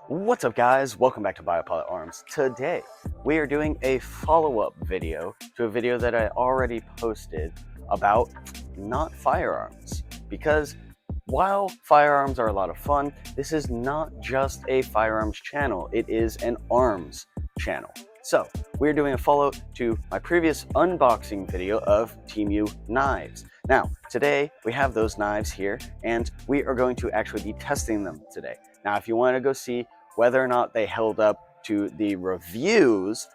What's up guys, welcome back to Biopilot Arms. Today we are doing a follow-up video to a video that I already posted about not firearms, because while firearms are a lot of fun, this is not just a firearms channel, it is an arms channel. So we're doing a follow-up to my previous unboxing video of TEMU knives. Now today we have those knives here and we are going to actually be testing them today. Now if you want to go see whether or not they held up to the reviews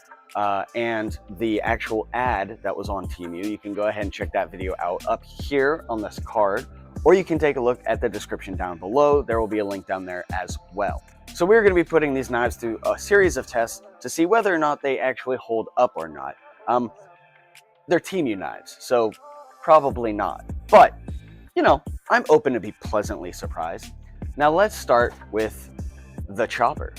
and the actual ad that was on TEMU, you can go ahead and check that video out up here on this card, or you can take a look at the description down below. There will be a link down there as well. So we're going to be putting these knives through a series of tests to see whether or not they actually hold up or not. They're TEMU knives, so probably not. But, you know, I'm open to be pleasantly surprised. Now let's start with the chopper.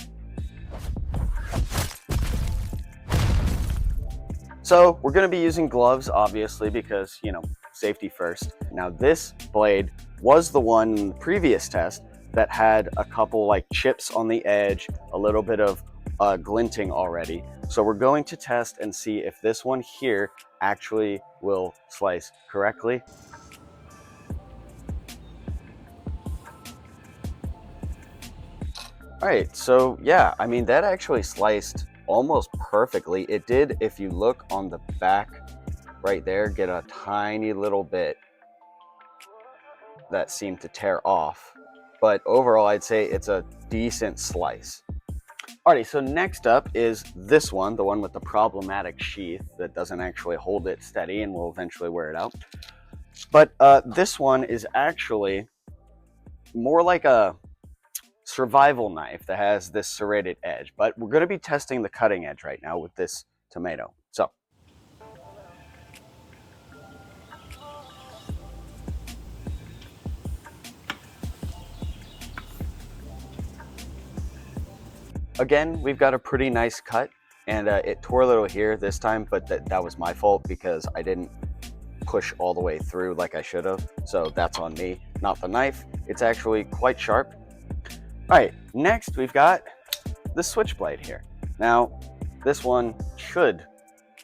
So we're going to be using gloves, obviously, because, you know, safety first. Now this blade was the one in the previous test that had a couple like chips on the edge, a little bit of glinting already. So we're going to test and see if this one here actually will slice correctly. All right, so yeah, I mean, that actually sliced almost perfectly. It did, if you look on the back right there, get a tiny little bit that seemed to tear off. But overall, I'd say it's a decent slice. Alrighty, so next up is this one, the one with the problematic sheath that doesn't actually hold it steady and will eventually wear it out. But this one is actually more like a survival knife that has this serrated edge, but we're going to be testing the cutting edge right now with this tomato. So again, we've got a pretty nice cut, and it tore a little here this time, but that was my fault because I didn't push all the way through like I should have. So that's on me, not the knife. It's actually quite sharp. All right, next we've got the switchblade here. Now, this one should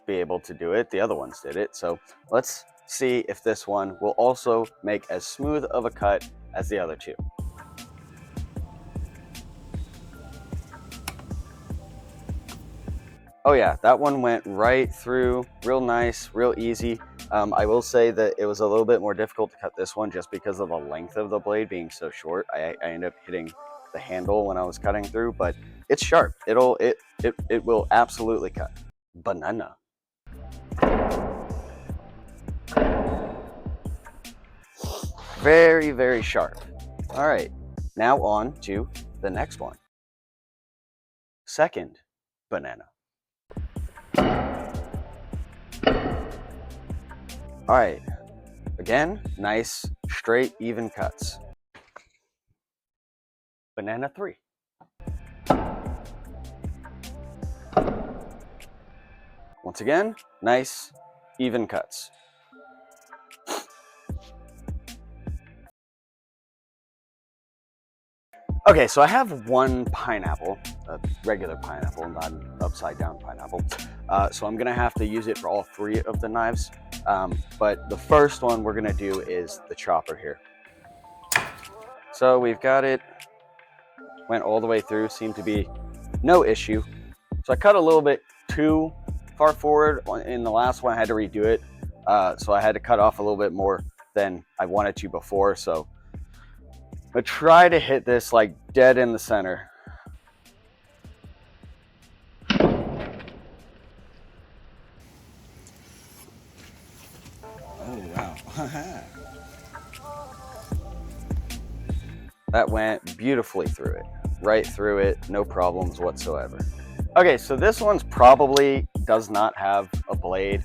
be able to do it. The other ones did it. So let's see if this one will also make as smooth of a cut as the other two. Oh yeah, that one went right through, real nice, real easy. I will say that it was a little bit more difficult to cut this one just because of the length of the blade being so short. I ended up hitting the handle when I was cutting through, but it's sharp. It will absolutely cut. Banana. Very, very sharp. All right, now on to the next one. Second banana. All right, again, nice, straight, even cuts. Banana 3. Once again, nice, even cuts. Okay, so I have one pineapple, a regular pineapple, not an upside down pineapple. So I'm gonna have to use it for all three of the knives. But the first one we're gonna do is the chopper here. So we've got it, went all the way through, seemed to be no issue. So I cut a little bit too far forward. In the last one I had to redo it. So I had to cut off a little bit more than I wanted to before. So but try to hit this like dead in the center. Oh, wow. That went beautifully through it, right through it, no problems whatsoever. Okay, so this one's probably does not have a blade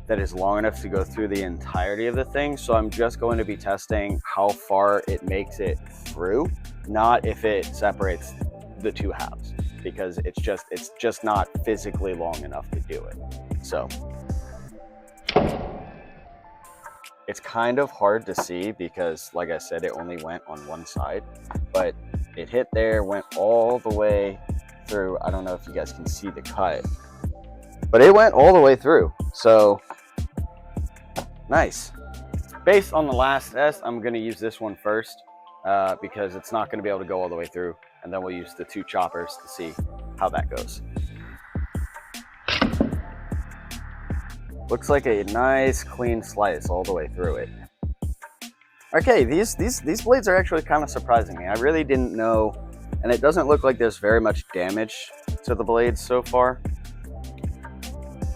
that is long enough to go through the entirety of the thing. So I'm just going to be testing how far it makes it through, not if it separates the two halves, because it's just not physically long enough to do it. So It's kind of hard to see because, like I said, it only went on one side, but it hit there, went all the way through. I don't know if you guys can see the cut, but it went all the way through. So nice. Based on the last test, I'm going to use this one first because it's not going to be able to go all the way through, and then we'll use the 2 choppers to see how that goes. Looks like a nice clean slice all the way through it. Okay, these blades are actually kind of surprising me. I really didn't know, and it doesn't look like there's very much damage to the blades so far.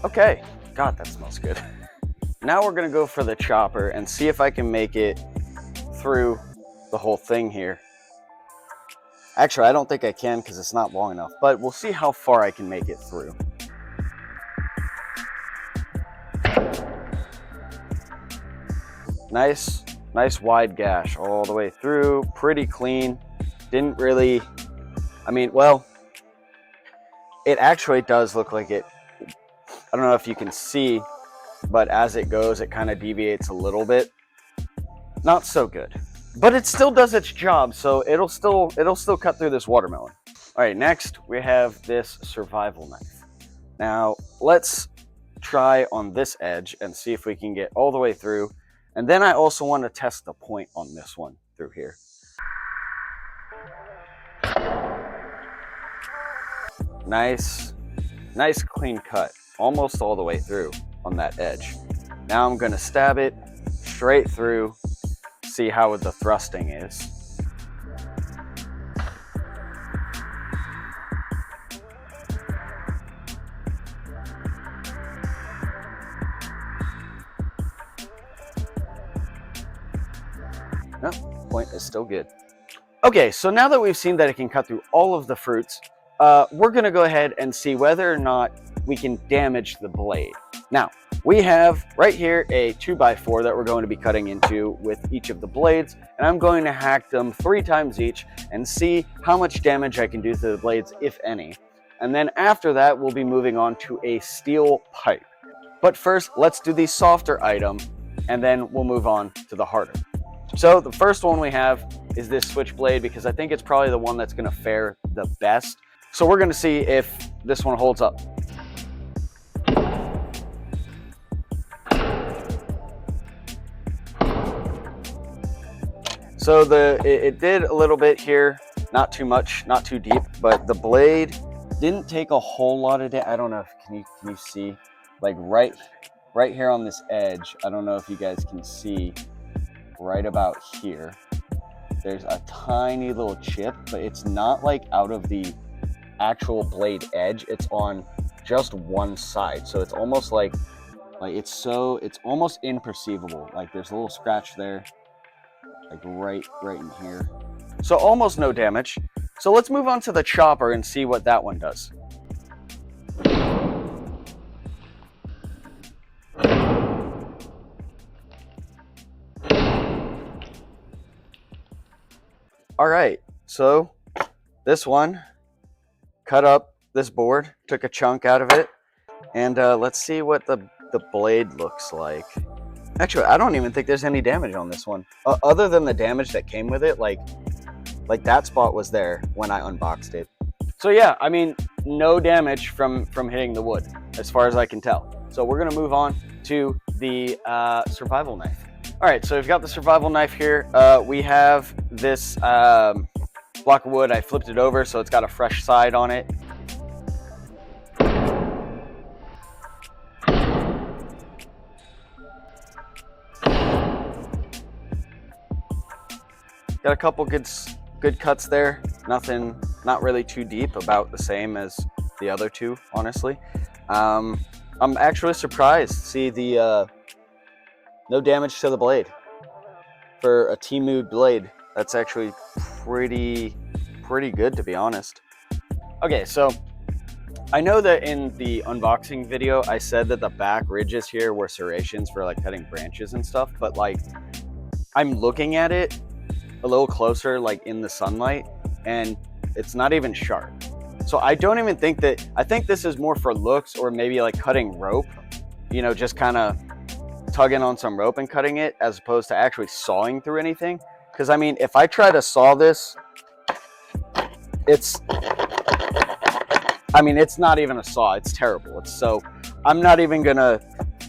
Okay, God, that smells good. Now we're gonna go for the chopper and see if I can make it through the whole thing here. Actually, I don't think I can because it's not long enough, but we'll see how far I can make it through. Nice wide gash all the way through, pretty clean. Didn't really, I mean, well, it actually does look like it, I don't know if you can see, but as it goes, it kind of deviates a little bit. Not so good, but it still does its job, so it'll still cut through this watermelon. All right, next we have this survival knife. Now let's try on this edge and see if we can get all the way through. And then I also want to test the point on this one through here. Nice clean cut, almost all the way through on that edge. Now I'm gonna stab it straight through, see how the thrusting is. No, point is still good. Okay, so now that we've seen that it can cut through all of the fruits, we're gonna go ahead and see whether or not we can damage the blade. Now, we have right here a 2x4 that we're going to be cutting into with each of the blades, and I'm going to hack them 3 times each and see how much damage I can do to the blades, if any. And then after that, we'll be moving on to a steel pipe. But first, let's do the softer item, and then we'll move on to the harder. So the first one we have is this switchblade because I think it's probably the one that's going to fare the best. So we're going to see if this one holds up. So it did a little bit here, not too much, not too deep, but the blade didn't take a whole lot of damage. I don't know if can you see, like right here on this edge. I don't know if you guys can see. Right about here, there's a tiny little chip, but it's not like out of the actual blade edge. It's on just one side, so it's almost like it's almost imperceivable. Like there's a little scratch there, like right in here. So almost no damage. So let's move on to the chopper and see what that one does. All right, so this one cut up this board, took a chunk out of it, and let's see what the blade looks like. Actually, I don't even think there's any damage on this one, other than the damage that came with it. Like that spot was there when I unboxed it. So yeah, I mean, no damage from hitting the wood, as far as I can tell. So we're gonna move on to the survival knife. All right, so we've got the survival knife here. We have this block of wood. I flipped it over so it's got a fresh side on it. Got a couple good cuts there. Nothing, not really too deep, about the same as the other two, honestly. I'm actually surprised to see the no damage to the blade for a TEMU blade. That's actually pretty good, to be honest. Okay, so I know that in the unboxing video I said that the back ridges here were serrations for like cutting branches and stuff, but like I'm looking at it a little closer, like in the sunlight, and it's not even sharp. So I don't even think that, I think this is more for looks, or maybe like cutting rope, you know, just kind of tugging on some rope and cutting it as opposed to actually sawing through anything. Because I mean, if I try to saw this, it's not even a saw. It's terrible. So I'm not even gonna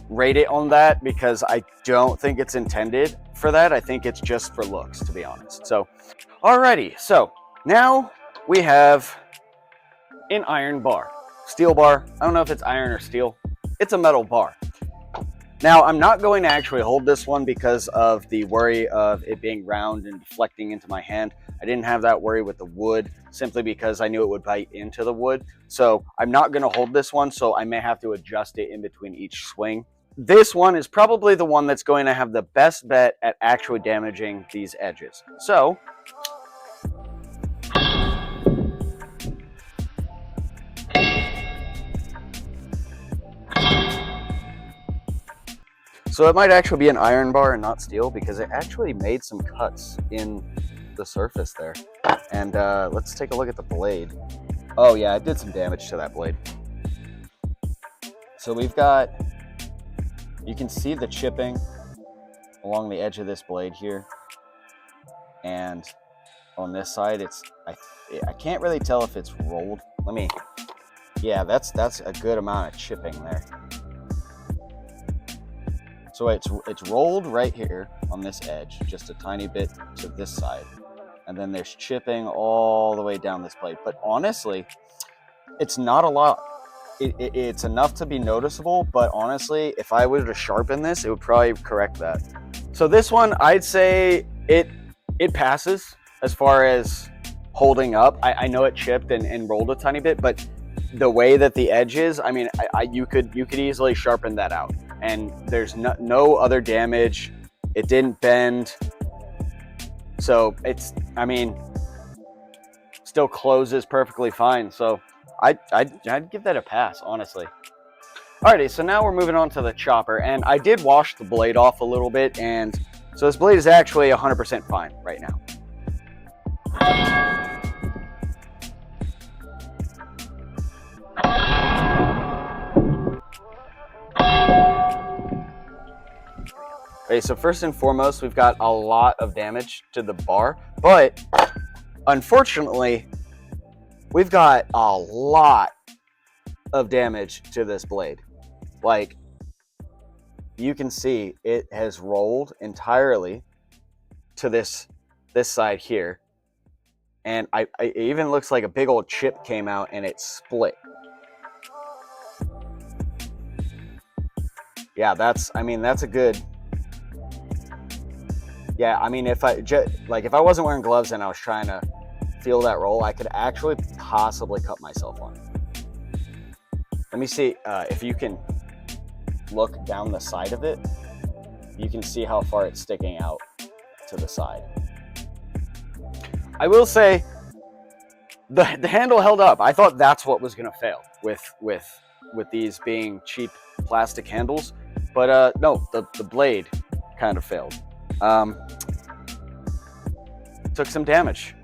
rate it on that because I don't think it's intended for that. I think it's just for looks, to be honest. So alrighty, so now we have an iron bar, steel bar. I don't know if it's iron or steel. It's a metal bar. Now I'm not going to actually hold this one because of the worry of it being round and deflecting into my hand. I didn't have that worry with the wood simply because I knew it would bite into the wood. So I'm not going to hold this one, so I may have to adjust it in between each swing. This one is probably the one that's going to have the best bet at actually damaging these edges. So it might actually be an iron bar and not steel because it actually made some cuts in the surface there. And let's take a look at the blade. Oh yeah, it did some damage to that blade. So we've got, you can see the chipping along the edge of this blade here. And on this side, I can't really tell if it's rolled. Yeah, that's a good amount of chipping there. So it's rolled right here on this edge, just a tiny bit to this side. And then there's chipping all the way down this blade. But honestly, it's not a lot. It's enough to be noticeable, but honestly, if I were to sharpen this, it would probably correct that. So this one, I'd say it passes as far as holding up. I know it chipped and rolled a tiny bit, but the way that the edge is, I mean, you could easily sharpen that out. And there's no other damage. It didn't bend. So still closes perfectly fine. So I'd give that a pass, honestly. Alrighty, so now we're moving on to the chopper. And I did wash the blade off a little bit. And so this blade is actually 100% fine right now. Okay, so first and foremost, we've got a lot of damage to the bar, but unfortunately, we've got a lot of damage to this blade. Like, you can see it has rolled entirely to this side here, and it even looks like a big old chip came out and it split. Yeah, that's a good. Yeah, I mean, if I wasn't wearing gloves and I was trying to feel that roll, I could actually possibly cut myself on it. Let me see if you can look down the side of it. You can see how far it's sticking out to the side. I will say the handle held up. I thought that's what was going to fail with these being cheap plastic handles, but no, the blade kind of failed. Took some damage.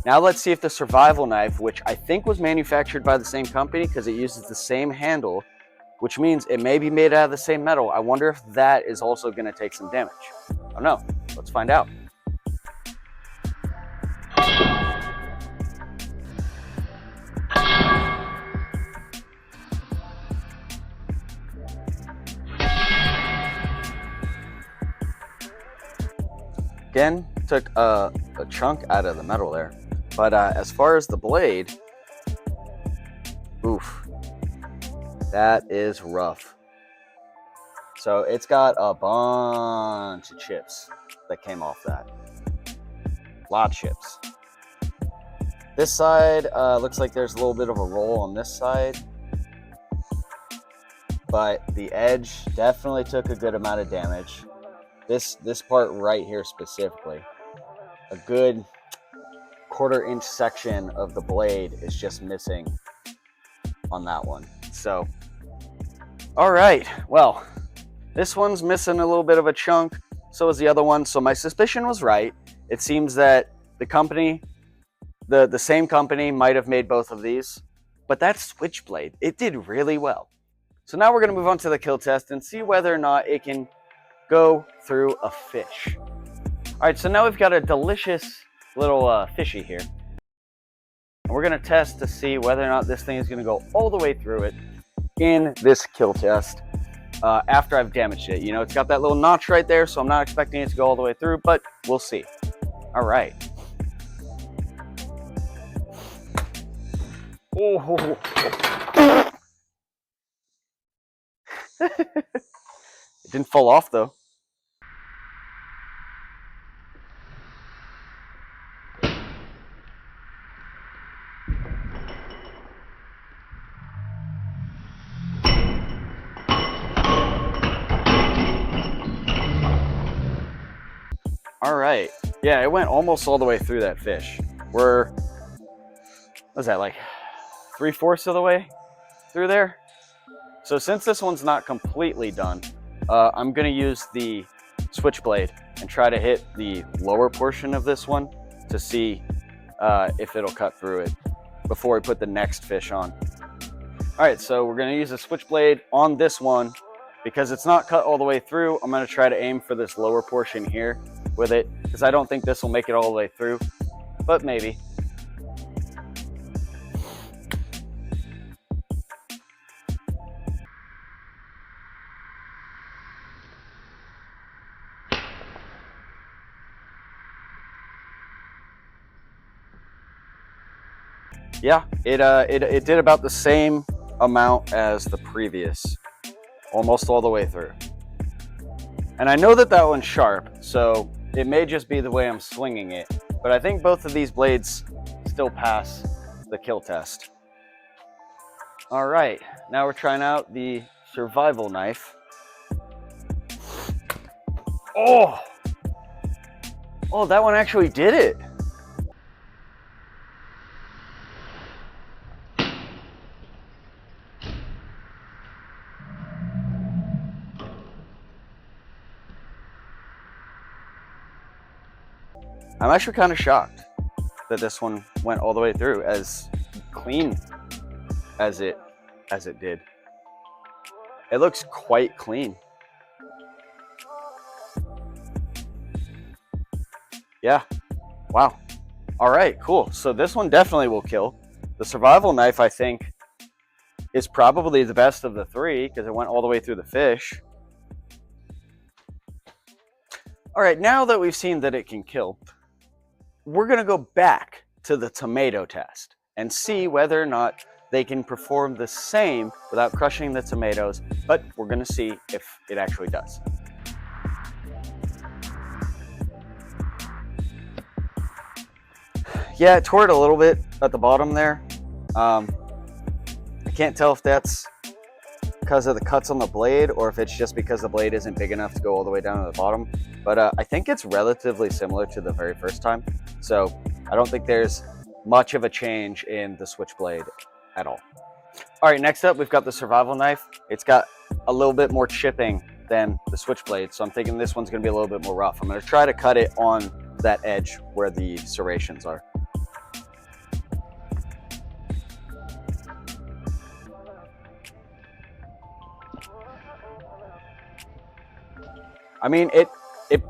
Now let's see if the survival knife, which I think was manufactured by the same company because it uses the same handle, which means it may be made out of the same metal. I wonder if that is also going to take some damage. I don't know. Let's find out. Again, took a chunk out of the metal there. But as far as the blade, oof, that is rough. So it's got a bunch of chips that came off that. A lot of chips. This side looks like there's a little bit of a roll on this side. But the edge definitely took a good amount of damage. This part right here specifically, a good 1/4 inch section of the blade is just missing on that one. So, all right, well, this one's missing a little bit of a chunk, so is the other one. So my suspicion was right. It seems that the company, the same company might have made both of these, but that Switchblade, it did really well. So now we're gonna move on to the kill test and see whether or not it can go through a fish. All right, so now we've got a delicious little fishy here. And we're gonna test to see whether or not this thing is gonna go all the way through it in this kill test after I've damaged it. You know, it's got that little notch right there, so I'm not expecting it to go all the way through, but we'll see. All right. Oh. It didn't fall off though. All right. Yeah, it went almost all the way through that fish. We're, what was that, like 3/4 of the way through there? So since this one's not completely done, I'm gonna use the switchblade and try to hit the lower portion of this one to see if it'll cut through it before we put the next fish on. All right, so we're gonna use a switchblade on this one. Because it's not cut all the way through, I'm gonna try to aim for this lower portion here with it, because I don't think this will make it all the way through, but maybe. Yeah, it did about the same amount as the previous, almost all the way through. And I know that that one's sharp, so it may just be the way I'm swinging it, but I think both of these blades still pass the kill test. All right, now we're trying out the survival knife. Oh, that one actually did it. I'm actually kind of shocked that this one went all the way through as clean as it did. It looks quite clean. Yeah, wow. All right, cool. So this one definitely will kill. The survival knife, I think, is probably the best of the three because it went all the way through the fish. All right, now that we've seen that it can kill, we're gonna go back to the tomato test and see whether or not they can perform the same without crushing the tomatoes, but we're gonna see if it actually does. Yeah, it tore it a little bit at the bottom there. I can't tell if that's because of the cuts on the blade or if it's just because the blade isn't big enough to go all the way down to the bottom. But I think it's relatively similar to the very first time. So I don't think there's much of a change in the switchblade at all. All right, next up, we've got the survival knife. It's got a little bit more chipping than the switchblade, so I'm thinking this one's gonna be a little bit more rough. I'm gonna try to cut it on that edge where the serrations are. I mean, it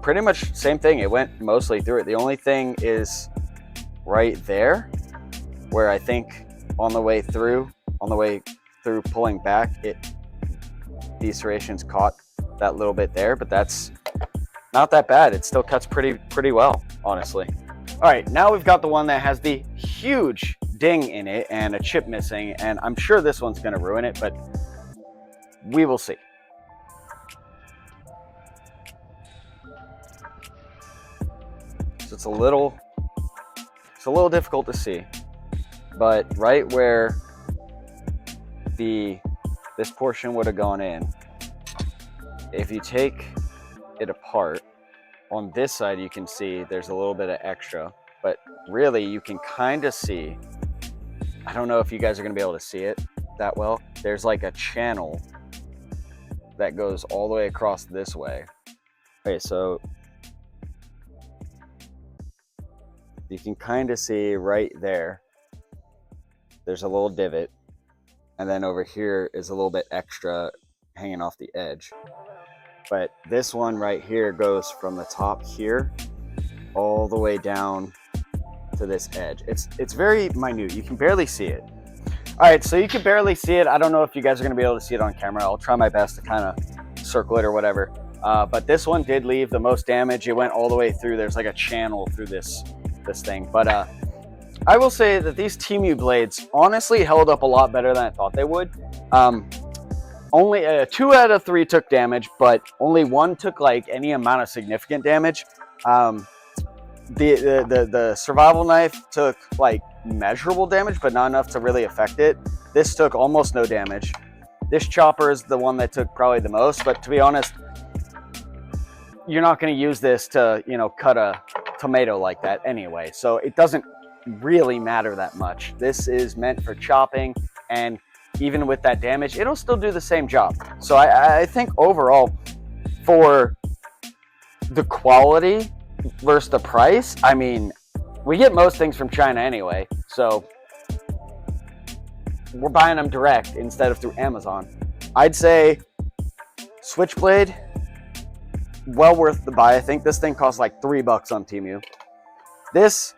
pretty much same thing. It went mostly through it. The only thing is right there where I think on the way through pulling back, these serrations caught that little bit there, but that's not that bad. It still cuts pretty well, honestly. All right, now we've got the one that has the huge ding in it and a chip missing, and I'm sure this one's gonna ruin it, but we will see. So it's a little difficult to see, but right where this portion would have gone in, if you take it apart, on this side you can see there's a little bit of extra, but really you can kind of see, I don't know if you guys are going to be able to see it that well, there's like a channel that goes all the way across this way. Okay, so you can kind of see right there, there's a little divot, and then over here is a little bit extra hanging off the edge. but this one right here goes from the top here all the way down to this edge. It's very minute. You can barely see it. All right, so you can barely see it. I don't know if you guys are going to be able to see it on camera. I'll try my best to kind of circle it or whatever. But this one did leave the most damage. It went all the way through. There's like a channel through this thing. But I will say that these TEMU blades honestly held up a lot better than I thought they would. Only 2 out of 3 took damage, but only 1 took like any amount of significant damage. The survival knife took like measurable damage, but not enough to really affect it. This took almost no damage. This chopper is the one that took probably the most, but to be honest, you're not going to use this to, you know, cut a tomato like that anyway. So it doesn't really matter that much. This is meant for chopping, and even with that damage, it'll still do the same job. So I think overall, for the quality versus the price, I mean, we get most things from China anyway, so we're buying them direct instead of through Amazon. I'd say Switchblade, well worth the buy. I think this thing costs like $3 on Temu. This,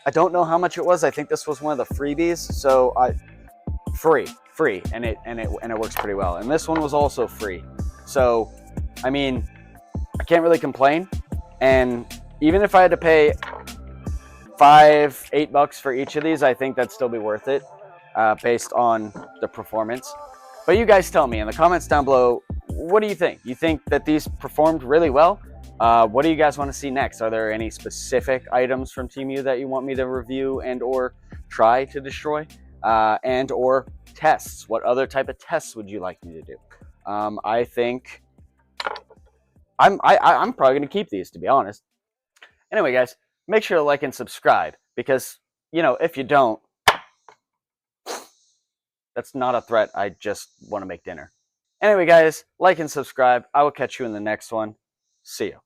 I don't know how much it was. I think this was one of the freebies, so free, and it works pretty well. And this one was also free, so I mean, I can't really complain. And even if I had to pay $5-8 for each of these, I think that'd still be worth it, based on the performance. But you guys tell me in the comments down below, what do you think? You think that these performed really well? What do you guys want to see next? Are there any specific items from Temu that you want me to review and or try to destroy? And or tests? What other type of tests would you like me to do? I think I'm probably going to keep these, to be honest. Anyway, guys, make sure to like and subscribe, because, you know, if you don't, that's not a threat. I just want to make dinner. Anyway, guys, like and subscribe. I will catch you in the next one. See you.